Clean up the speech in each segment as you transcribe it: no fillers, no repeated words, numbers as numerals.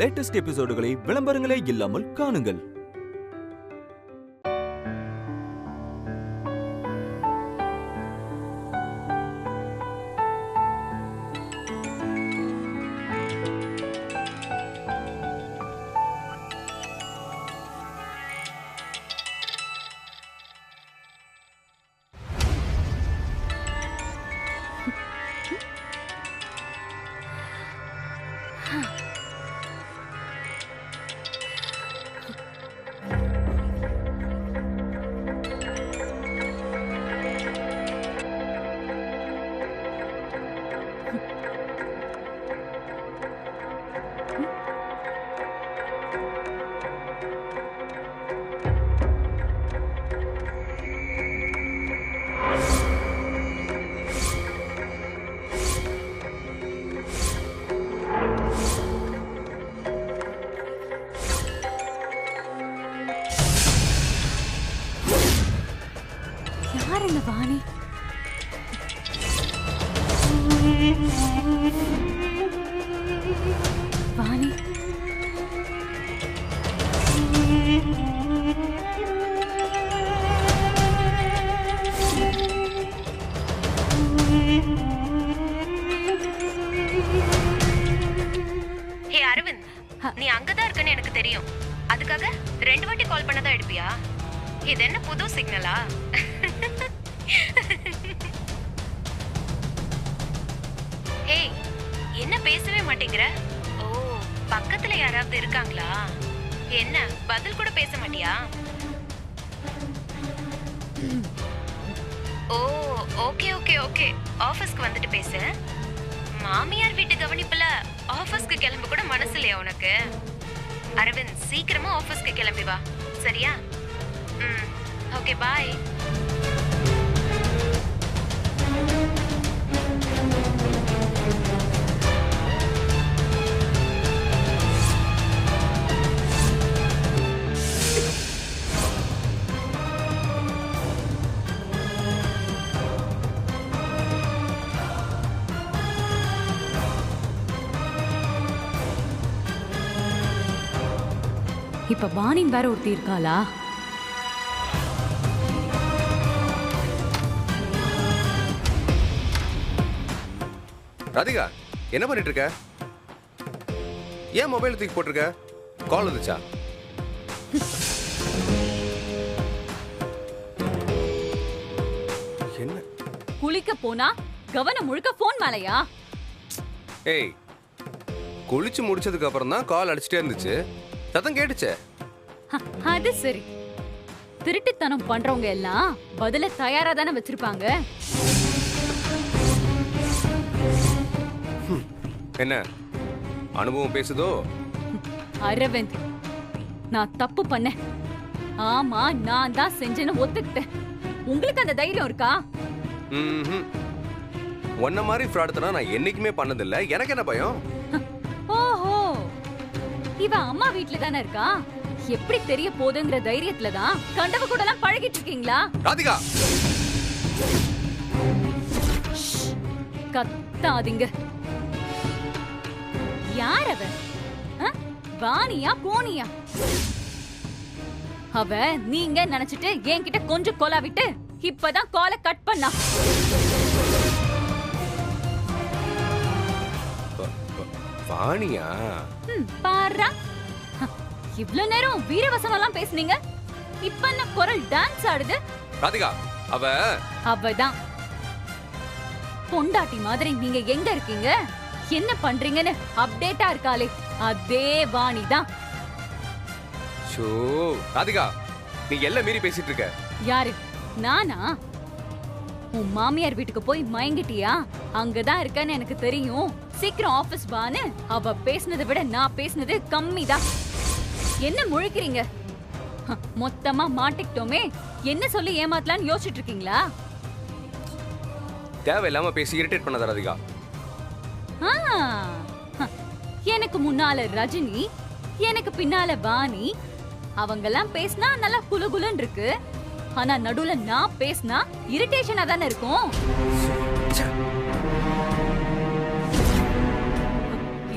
Latest எபிசோடுகளை விளம்பரங்களே இல்லாமல் காணுங்கள். வாணி வாணி ஹே அரவிந்த், நீ அங்கதான் இருக்கன்னு எனக்கு தெரியும். அதுக்காக 2 வாட்டி கால் பண்ணதா எடுப்பியா? இது என்ன புது சிக்னலா? ஹே, என்ன பேசவே மாட்டேங்கிற? ஓ, பக்கத்துல யாராவது இருக்காங்களா? என்ன பதில் கூட பேச மாட்டியா? ஓ, ஓகே ஓகே ஓகே, ஆபீஸ்க்கு வந்துட்டு பேசு. மாமியார் வீட்டு கவனிப்புல ஆபீஸ்க்கு கிளம்ப கூட மனசு இல்லையா உனக்கு? அரவிந்த், சீக்கிரமா ஆபீஸ்க்கு கிளம்பி வா, சரியா? ஓகே, பாய். இப்ப வாணின் வேற ஒருத்தி இருக்காளா? ராதிகா, என்ன பண்ணிட்டு இருக்க? ஏன் மொபைல் தூக்கி போட்டிருக்க? கால் வந்துச்சா? என்ன குளிக்க போனா கவனம் முழுக்க போன் மேலையா? ஏய், குளிச்சு முடிச்சதுக்கு அப்புறம் தான் கால் அடிச்சுட்டே இருந்துச்சு. சத்தம் கேட்டுச்சே. அது சரி. திருட்டுத்தனம் பண்றவங்க எல்லாம் பதில தயாரா தானே வச்சிருப்பாங்க. என்ன அனுபவம் பேசுதோ? அரவிந்த், நான் தப்பு பண்ணேன். ஆமா, நான் தான் செஞ்சேன்னு ஒத்துக்கிட்டேன். உங்களுக்கு அந்த தைரியம் இருக்கா? உன்ன மாதிரி ஃப்ராடுத்தனா நான் என்னைக்குமே பண்ணதில்ல. எனக்கு என்ன பயம்? ஓஹோ, இவ அம்மா வீட்ல தானே இருக்கா. எப்படி தெரிய போகுதுங்கிற தைரியத்துல தான் கண்டவ கூட எல்லாம் பழகிட்டு இருக்கீங்களா? ராதிகா, கத்தாதீங்க. யார் அவ? வாணியா போனியா? அவ நீங்க நினைச்சிட்டு என்கிட்ட கொஞ்சம் கொலா விட்டு இப்பதான் காலை கட் பண்ணா. வாணியா? பாரா, இவ்ளோ நேரம் வீரவசனம் எல்லாம் பேசுனீங்க, இப்ப என்ன குரல் டான்ஸ் ஆடுது? ராதிகா, அவதான் பொண்டாட்டி மாதிரி நீங்க எங்க இருக்கீங்க, என்ன பண்றீங்கன்னு அப்டேட்டா இருக்காளே, அதே வாணி தான். ராதிகா, நீ எல்லாம் மீறி பேசிட்டு இருக்க. யாரு? நானா? உன் மாமியார் வீட்டுக்கு போய் மயங்கிட்டியா? அங்கதான் இருக்கன்னு எனக்கு தெரியும். சீக்கிரம் ஆபீஸ் வான்னு அவ பேசினதை விட நான் பேசினது கம்மிதான். என்ன முழிக்கிறீங்க? மொத்தமா மாட்டிக்கிட்டோமே, என்ன சொல்லி ஏமாத்தலான்னு யோசிச்சுட்டு இருக்கீங்களா? தேவையில்லாம பேசி இரிட்டேட் பண்ணாத ராதிகா. எனக்கு முன்னால ரஜினி, எனக்கு பின்னால வாணி. அவங்கெல்லாம் பேசினா நல்லா குலுகுலுன்னு இருக்கு. ஆனா நடுவுல நான் பேசினா இரிட்டேஷனா தானே இருக்கும்.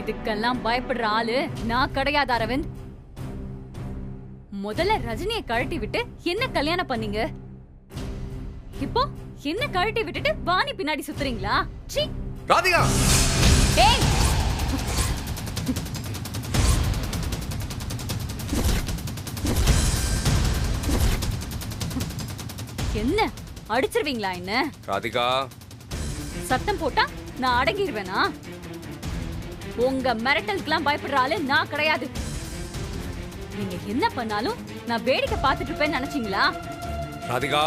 இதுக்கெல்லாம் பயப்படுற ஆளு நான் கிடையாது அரவிந்த். முதல்ல ரஜினியை கழட்டி விட்டு என்ன கல்யாணம் பண்ணீங்க? இப்போ என்ன கழட்டி விட்டுட்டு வாணி பின்னாடி சுத்துறீங்களா? சீ. ராதிகா ஏய், என்ன அடிச்சிருவீங்களா? என்ன ராதிகா சத்தம் போட்டா நான் அடங்கிடுவேனா? உங்க மிரட்டலுக்குலாம் பயப்படுற ஆளு நான் கிடையாது. நீங்க என்ன பண்ணாலும் நான் வேடிக்கை பார்த்துட்டு இருப்பேன்னு நினைச்சீங்களா? ராதிகா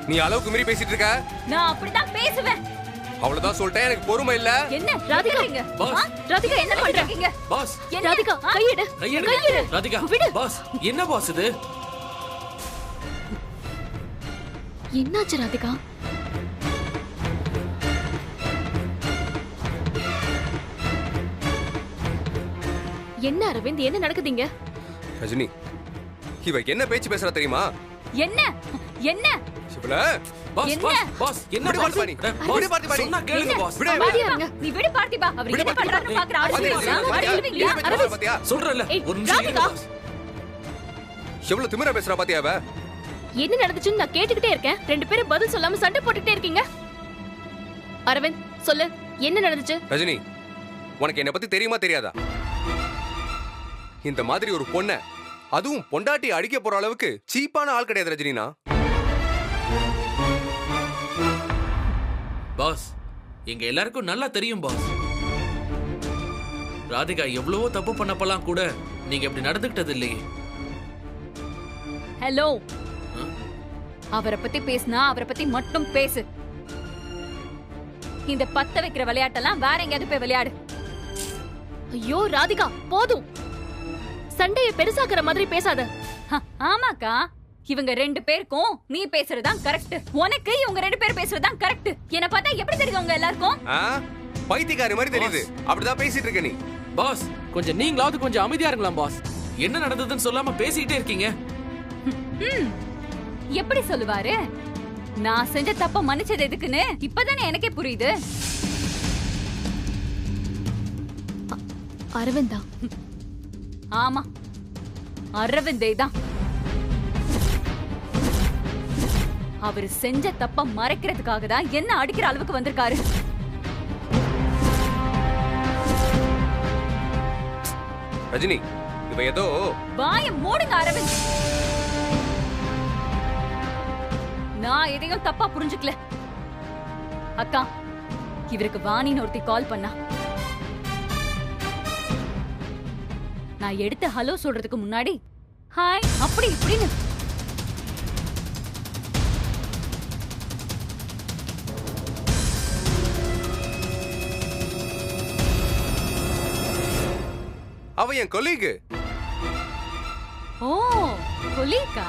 நீ அளவுக்கு மீறி பேசிட்டு இருக்க. நான் அப்படிதான் பேசுவேன். அவ்வளவுதான் சொல்லிட்டேன், எனக்கு பொறுமை இல்ல. என்ன ராதிகா? பாஸ். ராதிகா என்ன பண்றீங்க? பாஸ் என்ன? ராதிகா கையெடு. கையெடு ராதிகா. விடு. பாஸ் என்ன பாஸ் இது? என்னாச்சு ராதிகா? என்ன அரவிந்த், என்ன நடக்குதுங்க? ரஜினி இவ என்ன பேச்சு பேசுறா தெரியுமா? என்ன என்ன சிவல பாஸ் என்ன? பாஸ் பாஸ் என்ன விடு பாஸ்? பார்த்திபா, பாஸ், விடு பார்த்திபா நீ. சொன்னா கேளுங்க பாஸ். விடு. வாடியா இருங்க. நீ விடு பார்த்திபா. அவர் விடு என்ன பார்த்திபா. பண்றாருன்னு பாக்குற ஆளு பாத்தியா, இல்லையா? பாத்தியா, அடிவிங்களா? என்ன பேச்சு பேசுறா பாத்தியா? சொல்றல ஏய், ஒரு நிமிஷம் இருங்க ராதிகா. பாஸ். எவ்வளவு திமிரா பேசுறா பாத்தியா அவ? என்ன நடந்துச்சுன்னு நான் கேட்டுக்கிட்டே இருக்கேன். ரெண்டு பேரும் பதில் சொல்லாம சண்டை போட்டுக்கிட்டே இருக்கீங்க. அரவிந்த் சொல்லு, என்ன நடந்துச்சு? ரஜினி உனக்கு என்ன பத்தி தெரியுமா தெரியாதா? இந்த மாதிரி ஒரு பொண்ண, அதுவும் பொண்டாட்டி அடிக்க போற அளவுக்கு சீப்பான ஆள் கிடையாது ரஜினினா. பாஸ் எங்க எல்லாருக்கும் நல்லா தெரியும் பாஸ். ராதிகா எவ்வளவோ தப்பு பண்ணப்பலாம் கூட நீங்க இப்படி நடந்துக்கிட்டது இல்லையே. ஹலோ, அவரை பத்தி பேசினா அவரை பத்தி மட்டும் பேசு. இந்த பத்த வைக்கிற விளையாட்டெல்லாம் வேற எங்கேயாவது போய் விளையாடு. ஐயோ ராதிகா போதும், சண்டைய பெருசாக்குற மாதிரி பேசாத. ஆமாக்கா, இவங்க ரெண்டு பேருக்கும் நீ பேசுறதுதான் கரெக்ட். உனக்கு இவங்க ரெண்டு பேரும் பேசுறதுதான் கரெக்ட். என்ன பார்த்தா எப்படி தெரியுது உங்க எல்லாருக்கும்? பைத்தியக்காரி மாதிரி தெரியுது. அப்படிதான் பேசிட்டு இருக்க நீ. பாஸ் கொஞ்சம் நீங்களாவது கொஞ்சம் அமைதியா இருக்கலாம் பாஸ். என்ன நடந்ததுன்னு சொல்லாம பேசிக்கிட்டே இருக்கீங்க. எப்படி சொல்லுவாரு? நான் செஞ்ச தப்ப மன்னிச்சது எதுக்குன்னு இப்பதானே எனக்கே புரியுது. அரவிந்தா? ஆமா, அரவிந்தே தான். அவரு செஞ்ச தப்ப மறைக்கிறதுக்காக தான் என்ன அடிக்கிற அளவுக்கு வந்திருக்காரு. ரஜினி இவ ஏதோ. வாய மூடுங்க அரவிந்த். நான் எதையும் தப்பா புரிஞ்சுக்கல. அக்கா, இவருக்கு வாணின்னு ஒருத்தி கால் பண்ணா. நான் எடுத்து ஹலோ சொல்றதுக்கு முன்னாடி ஹாய் அப்படி இப்படின்னு. அவ என் கொலீகு. ஓ, கொலீகா?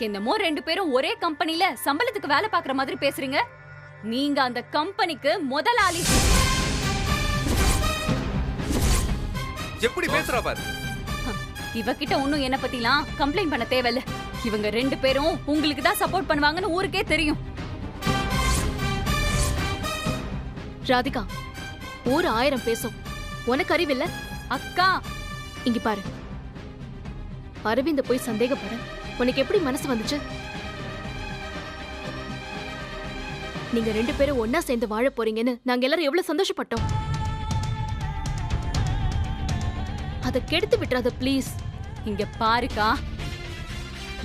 என்னமோ ரெண்டு பேரும் ஒரே கம்பெனில சம்பளத்துக்கு வேலை பாக்குற மாதிரி பேசுறீங்க. நீங்க அந்த கம்பெனிக்கு முதலாளி. எப்படி பேசுறா பாரு. இவகிட்ட ஒண்ணும் என்ன பத்திலாம் கம்ப்ளைண்ட் பண்ண தேவையில்ல. இவங்க ரெண்டு பேரும் உங்களுக்கு தான் சப்போர்ட் பண்ணுவாங்கன்னு ஊருக்கே தெரியும். ராதிகா, ஊர் 1000 பேசும், உனக்கு அறிவில்ல? அக்கா, இங்க பாரு, அரவிந்த போய் சந்தேகப்பட உனக்கு எப்படி மனசு வந்துச்சு? நீங்க ரெண்டு பேரும் ஒன்னா சேர்ந்து வாழ போறீங்கன்னு நாங்க எல்லாரும் எவ்வளவு சந்தோஷப்பட்டோம். அத கெடுத்து விட்டுறாத ப்ளீஸ். இங்க பாருக்கா,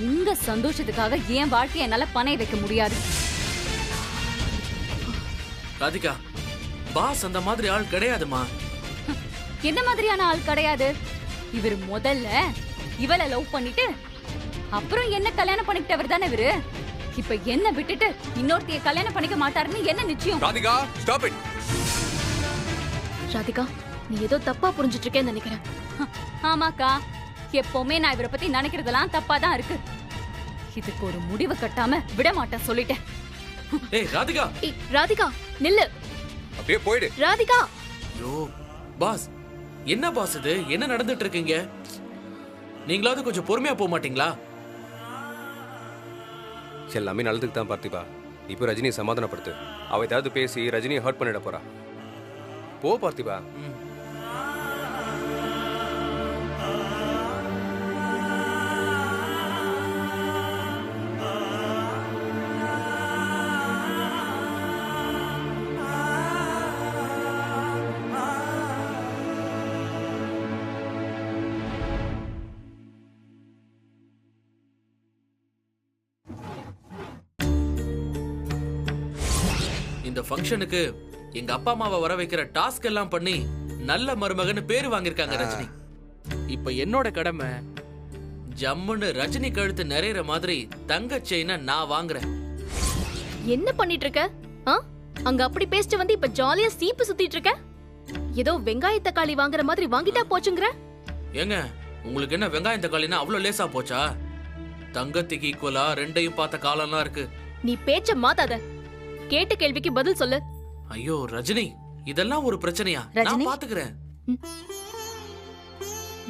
உங்க சந்தோஷத்துக்காக என் வாழ்க்கைய என்னால பணைய வைக்க முடியாது. ராதிகா, பாஸ் அந்த மாதிரி ஆள் கிடையாதுமா. என்ன மாதிரியான ஆள் கிடையாது? இவர் முதல்ல இவளை லவ் பண்ணிட்டு அப்புறம் என்ன கல்யாணம் பண்ணிக்கிட்டவர் தானே இவரு. இப்ப என்ன விட்டுட்டு இன்னொருத்தைய கல்யாணம் பண்ணிக்க மாட்டாருன்னு என்ன நிச்சயம்? Radhika stop it. ராதிகா, நீ ஏதோ தப்பா புரிஞ்சிட்டு இருக்கேன்னு நினைக்கிறேன். ஆமாக்கா, எப்பவுமே நான் இவரை பத்தி நினைக்கிறதெல்லாம் தப்பா தான் இருக்கு. இதுக்கு ஒரு முடிவு கட்டாம விட மாட்டேன் சொல்லிட்டேன். ஏய் ராதிகா. ஏய் ராதிகா நில்லு. அப்படியே போயிடு. ராதிகா. ஐயோ பாஸ், என்ன பாஸ் இது? என்ன நடந்துட்டு இருக்கீங்க? நீங்களாவது கொஞ்சம் பொறுமையா போக மாட்டீங்களா? எல்லாமே நல்லதுக்கு தான் பார்த்திபா. இப்போ ரஜினியை சமாதானப்படுத்து. அவ ஏதாவது பேசி ரஜினியை ஹர்ட் பண்ணிட போறா. போ பார்த்திபா. இந்த ஃபங்க்ஷனுக்கு எங்க அப்பா அம்மாவை வர வைக்கிற டாஸ்க் எல்லாம் பண்ணி நல்ல மருமகன்னு பேரு வாங்கியிருக்காங்க ரஜினி. இப்ப என்னோட கடமை ஜம்முன்னு ரஜினி கழுத்து நிறையற மாதிரி தங்க செயினை நான் வாங்குறேன். என்ன பண்ணிட்டு இருக்க? அங்க அப்படி பேசிட்டு வந்து இப்ப ஜாலியா சீப்பு சுத்திட்டு இருக்க. ஏதோ வெங்காய தக்காளி வாங்குற மாதிரி வாங்கிட்டா போச்சுங்கற. ஏங்க உங்களுக்கு என்ன வெங்காயம் தக்காளினா அவ்வளவு லேசா போச்சா? தங்கத்துக்கு ஈக்குவலா ரெண்டையும் பார்த்த காலம்லாம் இருக்கு. நீ பேச்ச மாத்தாத. கேட்ட கேள்விக்கு பதில் சொல்லு. ஐயோ ரஜினி, இதெல்லாம் ஒரு பிரச்சனையா? நான் பாத்துக்கிறேன்.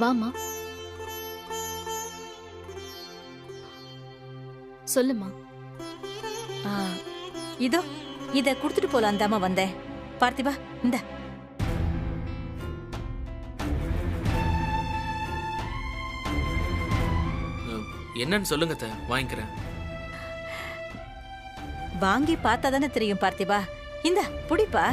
வாமா சொல்லுமா. இதோ இத குடுத்துட்டு போலாம் தாமா வந்தேன். பார்த்திபா இந்த என்னன்னு சொல்லுங்க அத்தை, வாங்கிக்கிறேன். வாங்கி பார்த்தா தானே தெரியும் பார்த்திபா. இந்த புடிப்பா.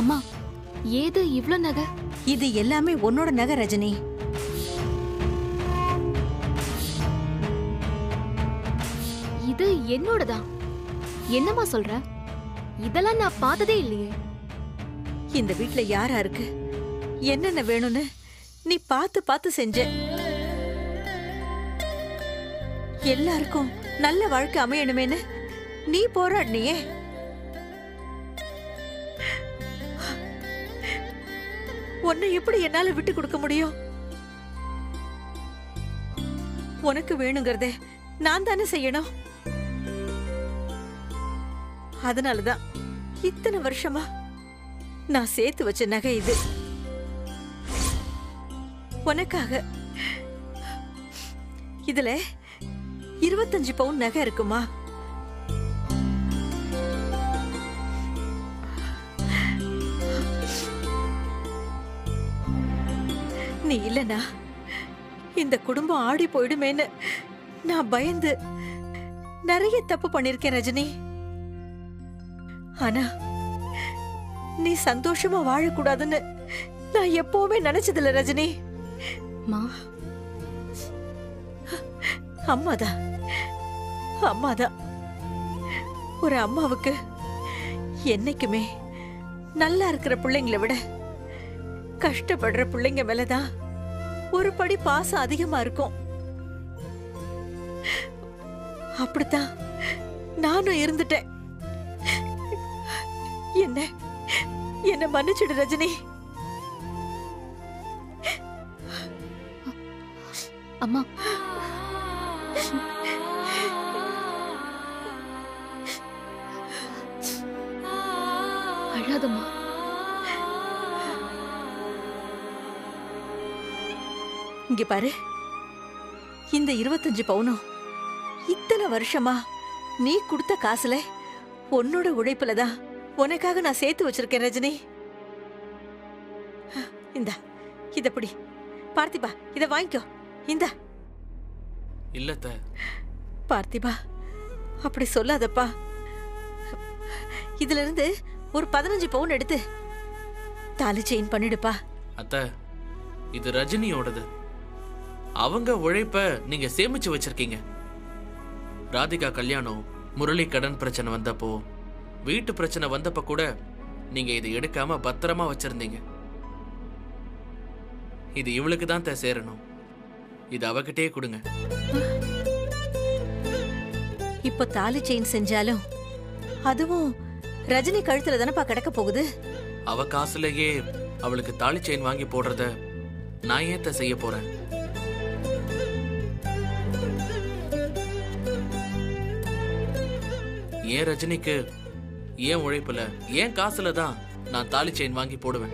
அம்மா, ஏது இவ்ளோ நகை? இது எல்லாமே உன்னோட நகை ரஜினி. இது என்னோடதான். என்னம்மா சொல்ற? இதெல்லாம் நான் பார்த்ததே இல்லையே. இந்த வீட்ல யாரா இருக்கு, என்னென்ன வேணும்னு நீ பார்த்து பார்த்து செஞ்ச. எல்லாருக்கும் நல்ல வாழ்க்கை அமையணுமேன்னு நீ போராடினியே. உன்னை எப்படி என்னால விட்டு கொடுக்க முடியும்? உனக்கு வேணுங்கிறத நான் தானே செய்யணும். அதனாலதான் இத்தனை வருஷமா நான் சேர்த்து வச்ச நகை இது உனக்காக. இதுல 25 பவுன் நகை இருக்குமா? நீ இல்லனா இந்த குடும்பம் ஆடி போயிடுமேன்னு நான் பயந்து நிறைய தப்பு பண்ணிருக்கேன் ரஜினி. ஆனா நீ சந்தோஷமா வாழக்கூடாதுன்னு நான் எப்பவுமே நினைச்சதில்ல ரஜினி. அம்மாதான் அம்மாதான். ஒரு அம்மாவுக்கு என்னைக்குமே நல்லா இருக்கிற பிள்ளைங்களை விட கஷ்டப்படுற பிள்ளைங்க மேலதான் ஒரு படி பாசம் அதிகமா இருக்கும். அப்படித்தான் நானும் இருந்துட்டேன். என்ன மன்னிச்சிடு ரஜினி. அம்மா, அழாதம்மா. இங்க பாரு, இந்த 25 பவுனும் இத்தனை வருஷமா நீ கொடுத்த காசுல உன்னோட உழைப்புலதான் உனக்காக நான் சேர்த்து வச்சிருக்கேன் ரஜினி. இந்தா இதப்படி பார்த்திபா, இத வாங்கிக்கோ. இந்தா. இல்லத்த பார்த்திபா, அப்படி சொல்லாதப்பா. இதுல இருந்து ஒரு 15 பவுன் எடுத்து தாலி செயின் பண்ணிடுப்பா. அத்த, இது ரஜினியோடது. அவங்க உழைப்ப நீங்க சேமிச்சு வச்சிருக்கீங்க. ராதிகா கல்யாணம், முரளி கடன் பிரச்சனை வந்தப்போ, வீட்டு பிரச்சனை வந்தப்ப கூட நீங்க இதை எடுக்காம பத்திரமா வச்சிருந்தீங்க. இது இவளுக்கு தான் சேரணும். இது அவகிட்டே கொடுங்க. இப்ப தாலி செயின் செஞ்சாலும் அதுவும் ரஜினி கழுத்துல தானப்பா கிடக்க போகுது. அவ காசுலயே அவளுக்கு தாலி செயின் வாங்கி போடுறத நான் ஏத்த செய்ய போறேன். ஏன் ரஜினிக்கு ஏன் உழைப்புல ஏன் காசுல தான் நான் தாலி செயின் வாங்கி போடுவேன்.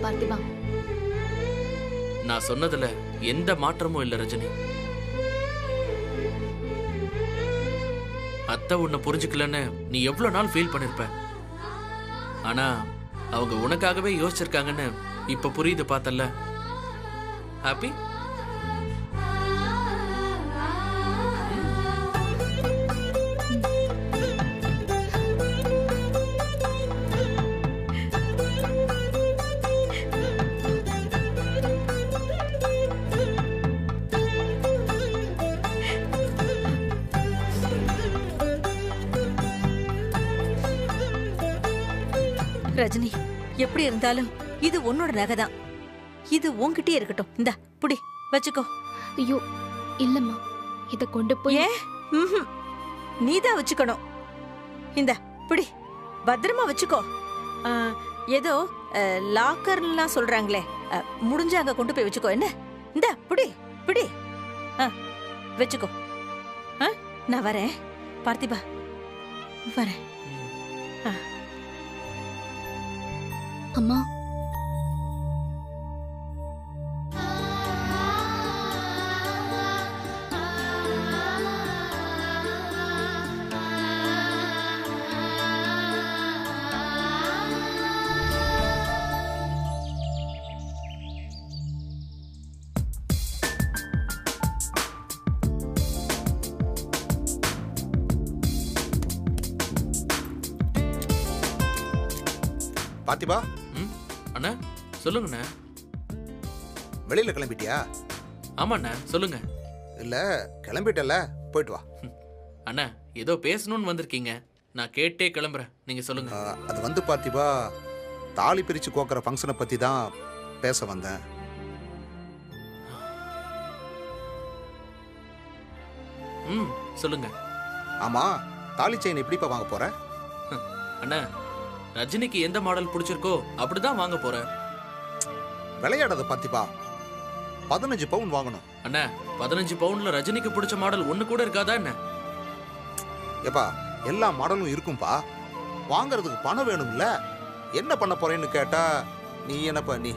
பார்த்திபா, நான் சொன்னதுல எந்த மாற்றமும் இல்ல ரஜினி. அத்தை உன்னை புரிஞ்சுக்கலன்னு நீ எவ்வளவு நாள் ஃபீல் பண்ணிருப்ப. ஆனா அவங்க உனக்காகவே யோசிச்சிருக்காங்கன்னு இப்ப புரியுது. பார்த்தல்ல? ஹாப்பி? ரஜினி, எப்படி இருந்தாலும் இது உன்னோட நகை தான். இது உன்கிட்டயே இருக்கட்டும். இந்தா புடி, வச்சுக்கோ. ஐயோ இல்லம்மா, இத கொண்டு போய். ஏன்? நீதான் வச்சுக்கணும். இந்த புடி, பத்திரமா வச்சுக்கோ. ஏதோ லாக்கர்லாம் சொல்றாங்களே, முடிஞ்ச அங்க கொண்டு போய் வச்சுக்கோ. என்ன? இந்த புடி புடி, வச்சுக்கோ. நான் வரேன் பார்த்திபா, வரேன். அம்மா, பாத்திபா, அண்ணா சொல்லுங்கண்ணா. வெளியில கிளம்பிட்டியா? ஆமாண்ணா சொல்லுங்க. இல்ல கிளம்பிட்டல, போயிட்டு வா. அண்ணா ஏதோ பேசணும்னு வந்திருக்கீங்க, நான் கேட்டே கிளம்புறேன், நீங்க சொல்லுங்க. அது வந்து பாத்திபா, தாலி பிரிச்சு கோக்குற ஃபங்க்ஷனை பத்தி தான் பேச வந்தேன். சொல்லுங்க. ஆமா, தாலி செயின் எப்படிப்பா வாங்க போற? அண்ணா ரஜினிக்கு எந்த மாடல் பிடிச்சிருக்கோ அப்படிதான் வாங்க போறேன். விளையாடாத பாத்திபா, 15 பவுன் வாங்கணும். அண்ணா 15 பவுன்ல ரஜினிக்கு பிடிச்ச மாடல் ஒண்ணு கூட இருக்காதா என்ன? ஏப்பா, எல்லா மாடலும் இருக்கும்பா, வாங்கறதுக்கு பணம் வேணும்ல. என்ன பண்ண போறேன்னு கேட்டா நீ என்னப்பா நீ?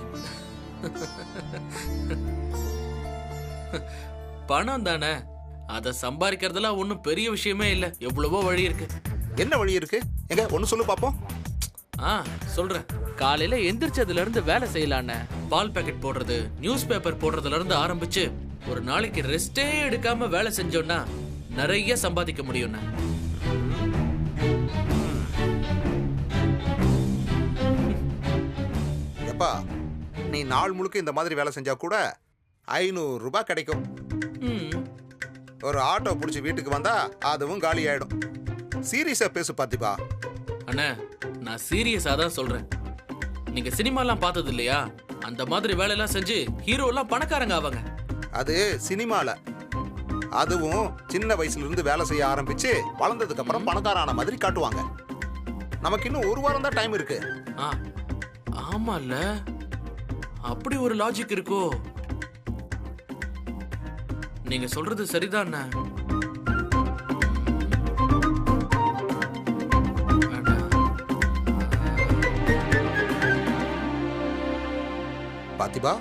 பணம் தானே, அதை சம்பாதிக்கிறதுலாம் ஒன்றும் பெரிய விஷயமே இல்லை, எவ்வளவோ வழி இருக்கு. என்ன வழி இருக்கு? எங்க ஒன்னு சொல்லு பாப்போம். சொல்றேன். காலையில எந்திரிச்சதுல இருந்து வேலை செய்யலான்னு, பால் பாக்கெட் போடுறது, நியூஸ் பேப்பர் போடுறதுல இருந்து ஆரம்பிச்சு ஒரு நாளைக்கு ரெஸ்டே எடுக்காம வேலை செஞ்சோம்னா நிறைய சம்பாதிக்க முடியும்ண்ணா. எப்பா, நீ நாள் முழுக்க இந்த மாதிரி வேலை செஞ்சா கூட 500 ரூபாய் கிடைக்கும். ஒரு ஆட்டோ பிடிச்சி வீட்டுக்கு வந்தா அதுவும் காலி ஆயிடும். சீரியஸா பேசு பாத்திபா. அண்ணா நான் சீரியஸா தான் சொல்றேன். நீங்க சினிமாலாம் பார்த்தது இல்லையா? அந்த மாதிரி வேலையெல்லாம் செஞ்சு ஹீரோ எல்லாம் பணக்காரங்க ஆவாங்க. அது சினிமால, அதுவும் சின்ன வயசுல இருந்து வேலை செய்ய ஆரம்பிச்சு வளர்ந்ததுக்கு அப்புறம் பணக்காரான மாதிரி காட்டுவாங்க. நமக்கு இன்னும் 1 வாரம் தான் டைம் இருக்கு. ஆமால, அப்படி ஒரு லாஜிக் இருக்கோ? நீங்க சொல்றது சரிதான். பாத்திபா,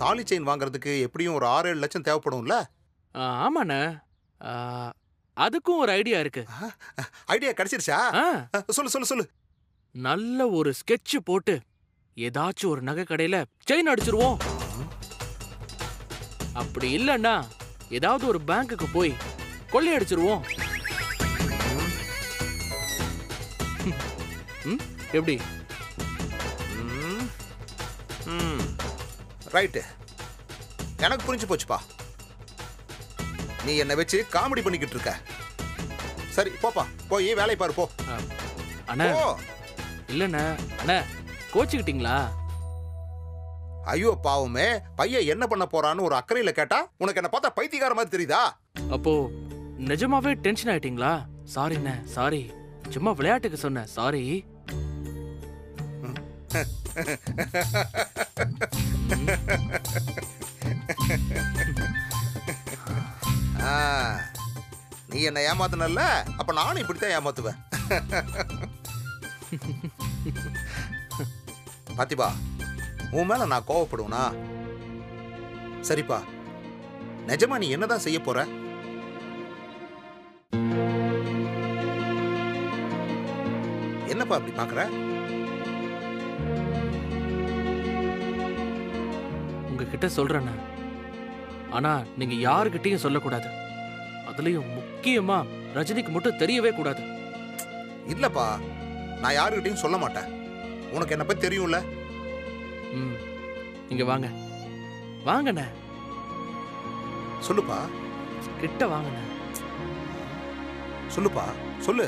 தாலி செயின் வாங்குறதுக்கு எப்படியும் ஒரு 6-7 லட்சம் தேவைப்படும்ல? ஆமாண்ணா, அதுக்கும் ஒரு ஐடியா இருக்கு. ஐடியா கிடைச்சிருச்சா? சொல்லு சொல்லு சொல்லு. நல்ல ஒரு ஸ்கெட்ச் போட்டு ஏதாச்சும் ஒரு நகை கடையில செயின் அடிச்சிருவோம். அப்படி இல்லன்னா ஏதாவது ஒரு பேங்குக்கு போய் கொள்ளையடிச்சிருவோம். எப்படி? ரைட்டு, எனக்கு புரிஞ்சு போச்சுப்பா. நீ என்ன வச்சு காமெடி பண்ணிக்கிட்டு இருக்க. சரி போப்பா, போய் வேலை பாரு போ. அண்ணா இல்லண்ணா, அண்ணா கோச்சுக்கிட்டீங்களா? ஐயோ பாவமே, பையன் என்ன பண்ண போறான்னு ஒரு அக்கறையில கேட்டா உனக்கு என்ன பார்த்தா பைத்தியக்கார மாதிரி தெரியுதா? அப்போ நிஜமாவே டென்ஷன் ஆயிட்டீங்களா? சாரிண்ணே, சாரி, சும்மா விளையாட்டுக்கு சொன்னேன், சாரி. நீ என்ன ஏமாத்துனல்ல, அப்ப நானும் இப்படித்தான் ஏமாத்துவேன். பாத்திபா, உன் மேல நான் கோவப்படுவேனா? சரிப்பா, நிஜமா நீ என்னதான் செய்ய போற? என்னப்பா அப்படி பாக்குற? உங்ககிட்ட சொல்றேன், ஆனா நீங்க யாருகிட்டயும் சொல்லக்கூடாது. அதுலயும் முக்கியமா ரஜினிக்கு மட்டும் தெரியவே கூடாது. இல்லப்பா, நான் யாருகிட்டயும் சொல்ல மாட்டேன். உனக்கு என்ன பத்தி தெரியும்ல. நீங்க வாங்க, வாங்கண்ணே. சொல்லுப்பா, கிட்ட வாங்கண்ணே. சொல்லுப்பா, சொல்லு.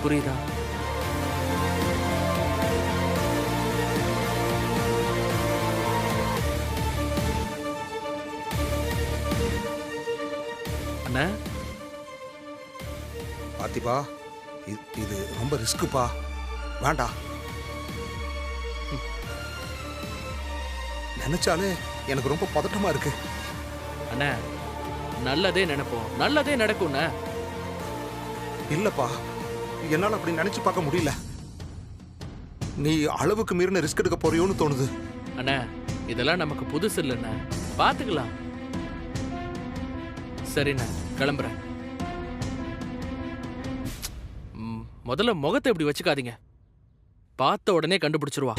புரியுதா? அண்ணா, பாத்திப்பா, இது ரொம்ப ரிஸ்க்குப்பா. வேண்டாம். நினைச்சாலே எனக்கு ரொம்ப பதட்டமா இருக்கு. அண்ணா, நல்லதே நினைப்போம், நல்லதே நடக்கும்ண்ணா. இல்லப்பா, என்னால அப்படி நினைச்சு பார்க்க முடியல. நீ அளவுக்கு மீறின ரிஸ்க் எடுக்க போறியோன்னு தோணுது. அண்ணா, இதெல்லாம் நமக்கு புதுசு இல்லைண்ணா, பாத்துக்கலாம். சரிண்ணா, கிளம்புறேன். முதல்ல முகத்தை இப்படி வச்சுக்காதீங்க, பார்த்த உடனே கண்டுபிடிச்சிருவா.